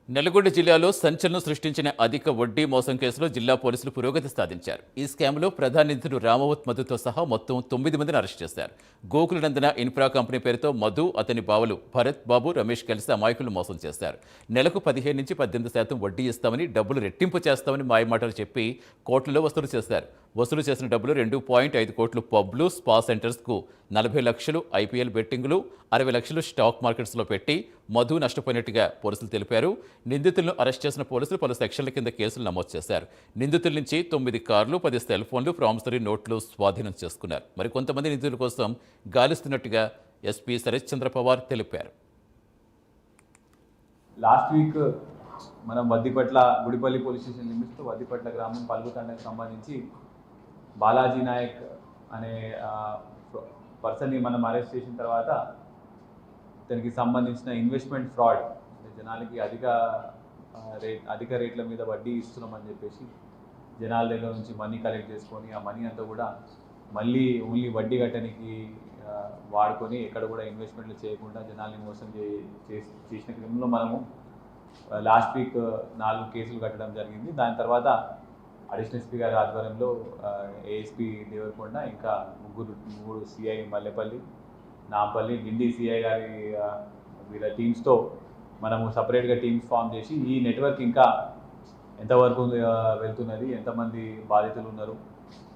నల్గొండ జిల్లాలో సంచలనం సృష్టించిన అధిక వడ్డీ మోసం కేసులో జిల్లా పోలీసులు పురోగతి సాధించారు. ఈ స్కామ్లో ప్రధాన నిందితుడు రామవత్ మధుతో సహా మొత్తం 9 మందిని అరెస్ట్ చేశారు. గోకులనందన ఇన్ఫ్రా కంపెనీ పేరుతో మధు, అతని బావలు భరత్ బాబు, రమేష్ కలిసి అమాయకులను మోసం చేశారు. నెలకు 15 నుంచి 18% వడ్డీ ఇస్తామని, డబ్బులు రెట్టింపు చేస్తామని మాయమాటలు చెప్పి కోట్లలో వసూలు చేశారు. వసూలు చేసిన డబ్బులు 2.5 కోట్లు పబ్లు, స్పా సెంటర్స్కు, 40 లక్షలు ఐపీఎల్ బెట్టింగులు, 60 లక్షలు స్టాక్ మార్కెట్స్లో పెట్టి మధు నష్టపోయినట్టుగా పోలీసులు తెలిపారు. నిందితులను అరెస్ట్ చేసిన పోలీసులు పలు సెక్షన్ల కింద కేసులు నమోదు చేశారు. నిందితుల నుంచి 9 కార్లు, 10 సెల్ ఫోన్లు, ప్రామిసరీ నోట్లు స్వాధీనం చేసుకున్నారు. మరి కొంతమంది నిందితుల కోసం గాలిస్తున్నట్టుగా ఎస్పీ శరత్ చంద్ర పవార్ తెలిపారు. లాస్ట్ వీక్ మనం వద్దిపట్ల గుడిపల్లి పోలీస్ స్టేషన్ లిమిట్స్తో వద్దిపట్ల గ్రామం పల్గుతండకు సంబంధించి బాలాజీ నాయక్ అనే పర్సన్ని మనం అరెస్ట్ చేసిన తర్వాత దానికి సంబంధించిన ఇన్వెస్ట్మెంట్ ఫ్రాడ్, జనాలకి అధిక రేట్ల మీద వడ్డీ ఇస్తున్నామని చెప్పేసి జనాల దగ్గర నుంచి మనీ కలెక్ట్ చేసుకొని ఆ మనీ అంతా కూడా మళ్ళీ ఓన్లీ వడ్డీ కట్టడానికి వాడుకొని ఎక్కడ కూడా ఇన్వెస్ట్మెంట్లు చేయకుండా జనాల్ని మోసం చేసిన క్రమంలో మనము లాస్ట్ వీక్ 4 కేసులు కట్టడం జరిగింది. దాని తర్వాత అడిషనల్ ఎస్పీ గారి ఆధ్వర్యంలో ఏఎస్పీ దేవరకొండ, ఇంకా 3 సిఐ మల్లెపల్లి, నాంపల్లి, గిండి సిఐ గారి వీళ్ళ టీమ్స్తో మనము సపరేట్గా టీమ్స్ ఫామ్ చేసి ఈ నెట్వర్క్ ఇంకా ఎంతవరకు వెళ్తున్నది, ఎంతమంది బాధితులు ఉన్నారు,